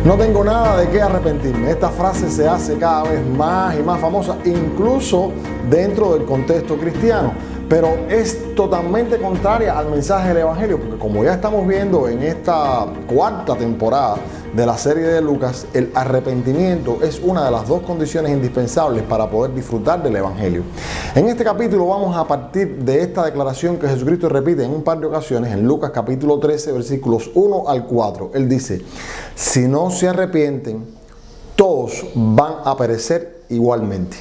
No tengo nada de qué arrepentirme. Esta frase se hace cada vez más y más famosa, incluso dentro del contexto cristiano. Pero es totalmente contraria al mensaje del Evangelio, porque como ya estamos viendo en esta cuarta temporada de la serie de Lucas, el arrepentimiento es una de las dos condiciones indispensables para poder disfrutar del Evangelio. En este capítulo vamos a partir de esta declaración que Jesucristo repite en un par de ocasiones en Lucas capítulo 13, versículos 1 al 4. Él dice: si no se arrepienten, todos van a perecer igualmente.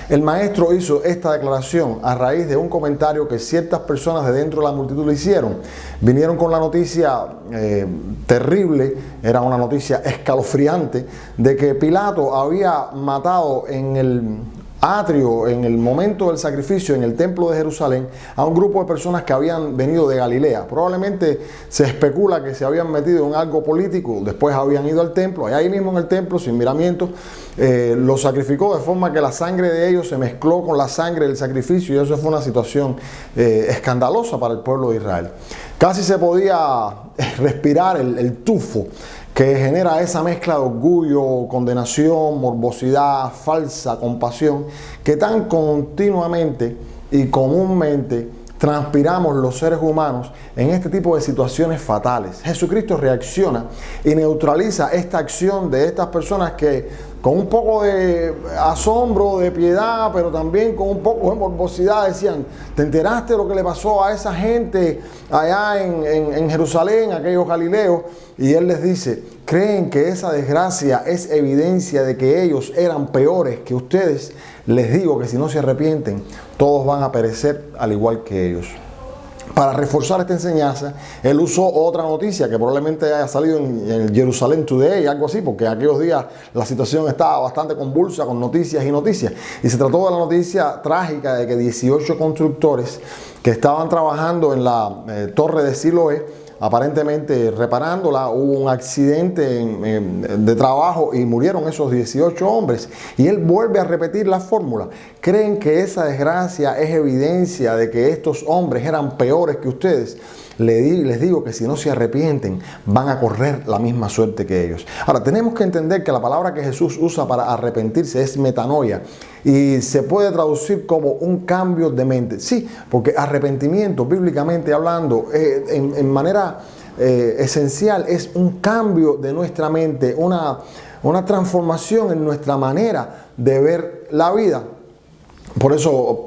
El maestro hizo esta declaración a raíz de un comentario que ciertas personas de dentro de la multitud le hicieron. Vinieron con la noticia terrible, era una noticia escalofriante, de que Pilato había matado en el atrio, en el momento del sacrificio en el templo de Jerusalén, a un grupo de personas que habían venido de Galilea. Probablemente se especula que se habían metido en algo político, después habían ido al templo, ahí mismo en el templo, sin miramientos, lo sacrificó de forma que la sangre de ellos se mezcló con la sangre del sacrificio, y eso fue una situación escandalosa para el pueblo de Israel. Casi se podía respirar el tufo que genera esa mezcla de orgullo, condenación, morbosidad, falsa compasión, que tan continuamente y comúnmente transpiramos los seres humanos en este tipo de situaciones fatales. Jesucristo reacciona y neutraliza esta acción de estas personas que con un poco de asombro, de piedad, pero también con un poco de morbosidad decían: ¿te enteraste de lo que le pasó a esa gente allá en Jerusalén, aquellos galileos? Y Él les dice: ¿creen que esa desgracia es evidencia de que ellos eran peores que ustedes? Les digo que si no se arrepienten, todos van a perecer al igual que ellos. Para reforzar esta enseñanza, él usó otra noticia que probablemente haya salido en el Jerusalem Today, algo así, porque en aquellos días la situación estaba bastante convulsa con noticias y noticias. Y se trató de la noticia trágica de que 18 constructores que estaban trabajando en la torre de Siloé, aparentemente reparándola, hubo un accidente de trabajo y murieron esos 18 hombres. Y él vuelve a repetir la fórmula: ¿creen que esa desgracia es evidencia de que estos hombres eran peores que ustedes? Les digo que si no se arrepienten, van a correr la misma suerte que ellos. Ahora, tenemos que entender que la palabra que Jesús usa para arrepentirse es metanoia, y se puede traducir como un cambio de mente. Sí, porque arrepentimiento, bíblicamente hablando, en manera esencial, es un cambio de nuestra mente, una transformación en nuestra manera de ver la vida. Por eso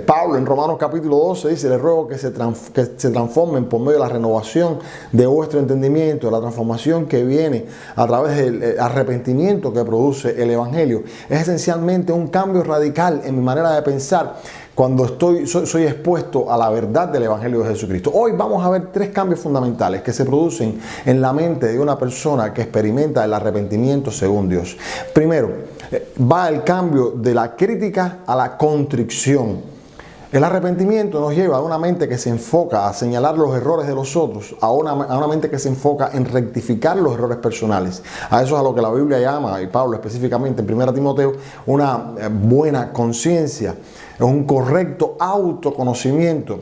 Pablo en Romanos capítulo 12 dice: les ruego que se transformen por medio de la renovación de vuestro entendimiento, la transformación que viene a través del arrepentimiento que produce el Evangelio. Es esencialmente un cambio radical en mi manera de pensar cuando soy expuesto a la verdad del Evangelio de Jesucristo. Hoy vamos a ver tres cambios fundamentales que se producen en la mente de una persona que experimenta el arrepentimiento según Dios. Primero, va el cambio de la crítica a la contrición. El arrepentimiento nos lleva a una mente que se enfoca a señalar los errores de los otros, a una mente que se enfoca en rectificar los errores personales. A eso es a lo que la Biblia llama, y Pablo específicamente en 1 Timoteo, una buena conciencia, un correcto autoconocimiento.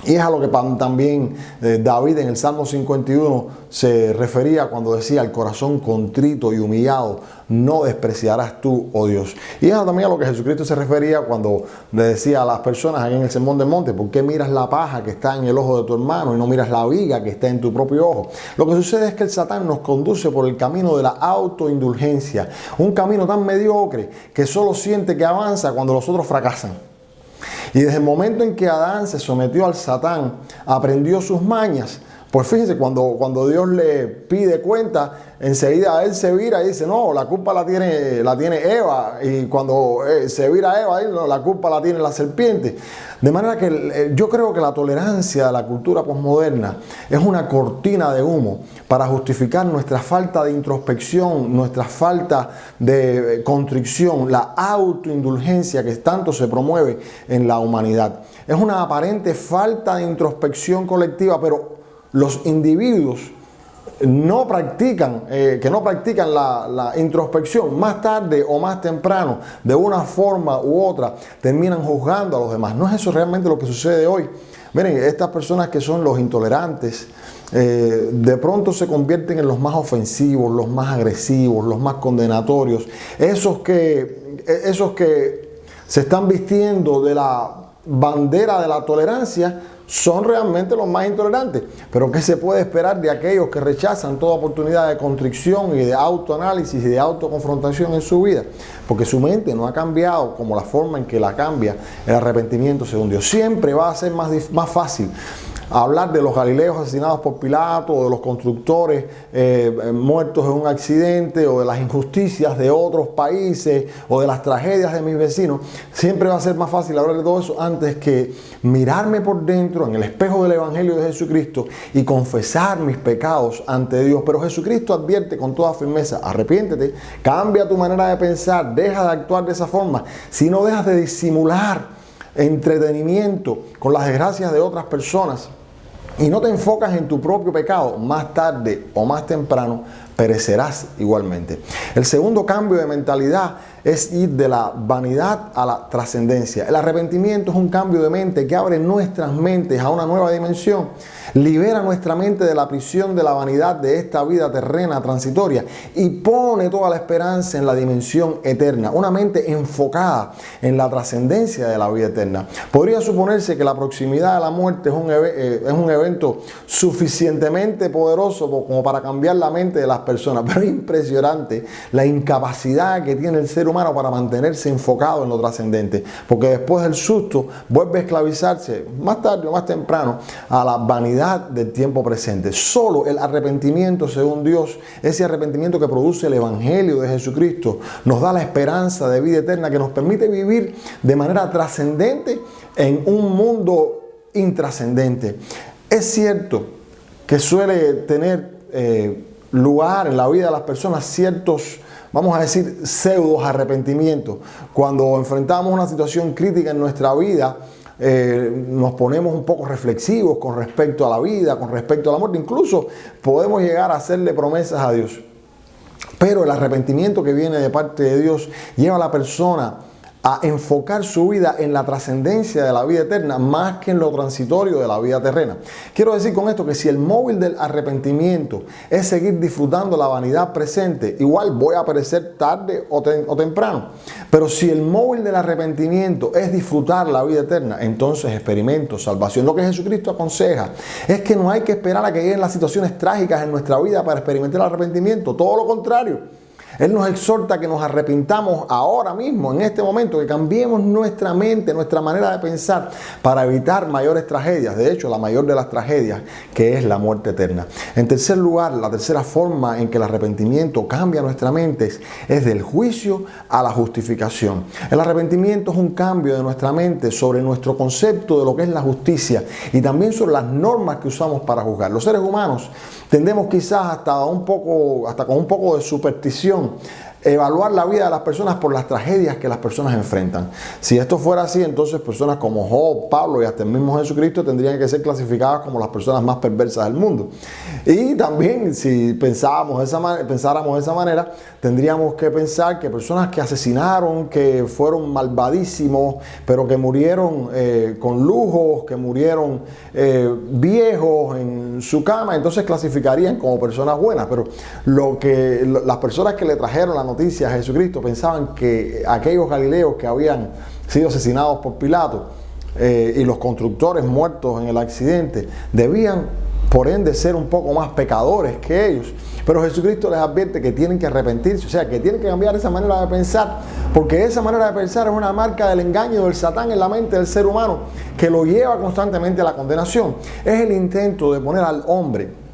Y es a lo que también David en el Salmo 51 se refería cuando decía: el corazón contrito y humillado no despreciarás tú, oh Dios. Y es también a lo que Jesucristo se refería cuando le decía a las personas aquí en el Sermón del Monte: ¿por qué miras la paja que está en el ojo de tu hermano y no miras la viga que está en tu propio ojo? Lo que sucede es que el Satán nos conduce por el camino de la autoindulgencia, un camino tan mediocre que solo siente que avanza cuando los otros fracasan. Y desde el momento en que Adán se sometió al Satán, aprendió sus mañas. Pues fíjense, cuando Dios le pide cuenta, enseguida él se vira y dice: no, la culpa la tiene Eva. Y cuando se vira Eva, la culpa la tiene la serpiente. De manera que yo creo que la tolerancia de la cultura posmoderna es una cortina de humo para justificar nuestra falta de introspección, nuestra falta de contrición, la autoindulgencia que tanto se promueve en la humanidad. Es una aparente falta de introspección colectiva, pero los individuos que no practican la introspección, más tarde o más temprano, de una forma u otra, terminan juzgando a los demás. ¿No es eso realmente lo que sucede hoy? Miren, estas personas que son los intolerantes, de pronto se convierten en los más ofensivos, los más agresivos, los más condenatorios, esos que se están vistiendo de la bandera de la tolerancia, son realmente los más intolerantes. Pero ¿qué se puede esperar de aquellos que rechazan toda oportunidad de contrición y de autoanálisis y de autoconfrontación en su vida? Porque su mente no ha cambiado como la forma en que la cambia el arrepentimiento según Dios. Siempre va a ser más fácil hablar de los galileos asesinados por Pilato, o de los constructores muertos en un accidente, o de las injusticias de otros países, o de las tragedias de mis vecinos. Siempre va a ser más fácil hablar de todo eso antes que mirarme por dentro en el espejo del Evangelio de Jesucristo y confesar mis pecados ante Dios. Pero Jesucristo advierte con toda firmeza: arrepiéntete, cambia tu manera de pensar, deja de actuar de esa forma. Si no dejas de disimular entretenimiento con las desgracias de otras personas y no te enfocas en tu propio pecado, más tarde o más temprano perecerás igualmente. El segundo cambio de mentalidad es ir de la vanidad a la trascendencia. El arrepentimiento es un cambio de mente que abre nuestras mentes a una nueva dimensión. Libera nuestra mente de la prisión de la vanidad de esta vida terrena transitoria y pone toda la esperanza en la dimensión eterna. Una mente enfocada en la trascendencia de la vida eterna. Podría suponerse que la proximidad de la muerte es un evento suficientemente poderoso como para cambiar la mente de las personas, pero es impresionante la incapacidad que tiene el ser humano para mantenerse enfocado en lo trascendente, porque después del susto vuelve a esclavizarse más tarde o más temprano a la vanidad del tiempo presente. Solo el arrepentimiento según Dios, ese arrepentimiento que produce el Evangelio de Jesucristo, nos da la esperanza de vida eterna que nos permite vivir de manera trascendente en un mundo intrascendente. Es cierto que suele tener lugar en la vida de las personas ciertos, vamos a decir, pseudo arrepentimientos. Cuando enfrentamos una situación crítica en nuestra vida, nos ponemos un poco reflexivos con respecto a la vida, con respecto a la muerte. Incluso podemos llegar a hacerle promesas a Dios. Pero el arrepentimiento que viene de parte de Dios lleva a la persona a enfocar su vida en la trascendencia de la vida eterna más que en lo transitorio de la vida terrena. Quiero decir con esto que si el móvil del arrepentimiento es seguir disfrutando la vanidad presente, igual voy a perecer tarde o temprano. Pero si el móvil del arrepentimiento es disfrutar la vida eterna, entonces experimento salvación. Lo que Jesucristo aconseja es que no hay que esperar a que lleguen las situaciones trágicas en nuestra vida para experimentar el arrepentimiento. Todo lo contrario. Él nos exhorta a que nos arrepintamos ahora mismo, en este momento, que cambiemos nuestra mente, nuestra manera de pensar para evitar mayores tragedias. De hecho, la mayor de las tragedias, que es la muerte eterna. En tercer lugar, la tercera forma en que el arrepentimiento cambia nuestra mente es del juicio a la justificación. El arrepentimiento es un cambio de nuestra mente sobre nuestro concepto de lo que es la justicia y también sobre las normas que usamos para juzgar. Los seres humanos tendemos quizás hasta con un poco de superstición evaluar la vida de las personas por las tragedias que las personas enfrentan. Si esto fuera así, entonces personas como Job, Pablo y hasta el mismo Jesucristo tendrían que ser clasificadas como las personas más perversas del mundo. Y también, si pensáramos de esa manera, tendríamos que pensar que personas que asesinaron, que fueron malvadísimos, pero que murieron con lujos, que murieron viejos en su cama, entonces clasificarían como personas buenas. Pero las personas que le trajeron la noticia a Jesucristo pensaban que aquellos galileos que habían sido asesinados por Pilato y los constructores muertos en el accidente debían por ende ser un poco más pecadores que ellos. Pero Jesucristo les advierte que tienen que arrepentirse, o sea, que tienen que cambiar esa manera de pensar, porque esa manera de pensar es una marca del engaño del Satán en la mente del ser humano que lo lleva constantemente a la condenación. Es el intento de poner al hombre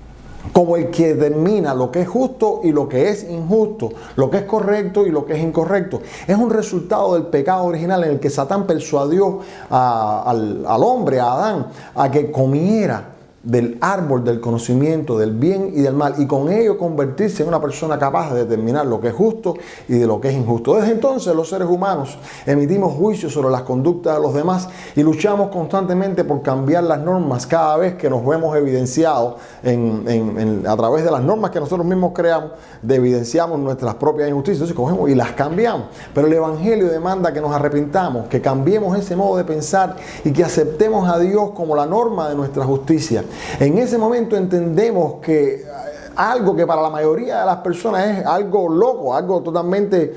como el que determina lo que es justo y lo que es injusto, lo que es correcto y lo que es incorrecto. Es un resultado del pecado original en el que Satán persuadió al hombre, a Adán, a que comiera del árbol del conocimiento del bien y del mal y con ello convertirse en una persona capaz de determinar lo que es justo y de lo que es injusto. Desde entonces los seres humanos emitimos juicios sobre las conductas de los demás y luchamos constantemente por cambiar las normas cada vez que nos vemos evidenciados a través de las normas que nosotros mismos creamos, evidenciamos nuestras propias injusticias. Entonces cogemos y las cambiamos. Pero el Evangelio demanda que nos arrepintamos, que cambiemos ese modo de pensar y que aceptemos a Dios como la norma de nuestra justicia. En ese momento entendemos que algo que para la mayoría de las personas es algo loco, algo totalmente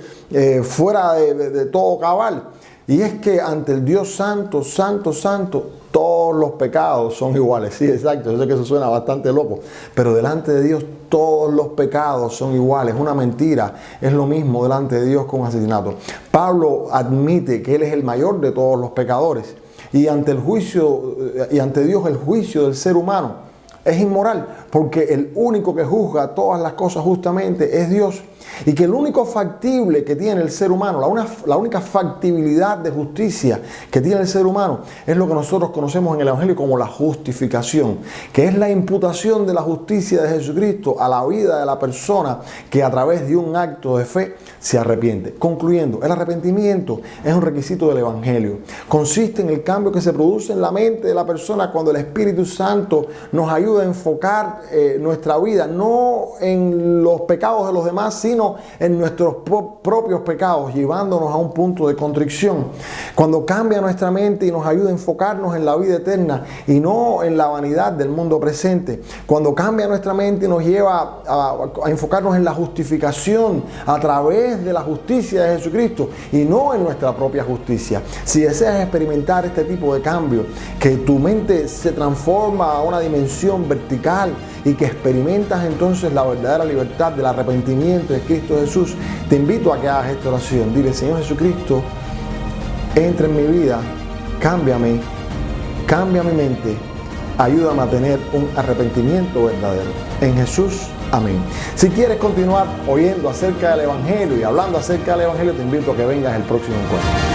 fuera de todo cabal. Y es que ante el Dios santo, santo, santo, todos los pecados son iguales. Sí, exacto, yo sé que eso suena bastante loco, pero delante de Dios todos los pecados son iguales. Una mentira es lo mismo delante de Dios con asesinato. Pablo admite que él es el mayor de todos los pecadores y ante el juicio, y ante Dios el juicio del ser humano es inmoral, porque el único que juzga todas las cosas justamente es Dios. Y que el único factible que tiene el ser humano, la única factibilidad de justicia que tiene el ser humano es lo que nosotros conocemos en el Evangelio como la justificación, que es la imputación de la justicia de Jesucristo a la vida de la persona que a través de un acto de fe se arrepiente. Concluyendo, el arrepentimiento es un requisito del Evangelio. Consiste en el cambio que se produce en la mente de la persona cuando el Espíritu Santo nos ayuda a enfocar nuestra vida, no en los pecados de los demás, sino en nuestros propios pecados, llevándonos a un punto de contrición. Cuando cambia nuestra mente y nos ayuda a enfocarnos en la vida eterna y no en la vanidad del mundo presente. Cuando cambia nuestra mente y nos lleva a enfocarnos en la justificación a través de la justicia de Jesucristo y no en nuestra propia justicia. Si deseas experimentar este tipo de cambio, que tu mente se transforma a una dimensión vertical y que experimentas entonces la verdadera libertad del arrepentimiento de Cristo Jesús, te invito a que hagas esta oración. Dile: Señor Jesucristo, entra en mi vida, cámbiame, cambia mi mente, ayúdame a tener un arrepentimiento verdadero. En Jesús, amén. Si quieres continuar oyendo acerca del Evangelio y hablando acerca del Evangelio, te invito a que vengas el próximo encuentro.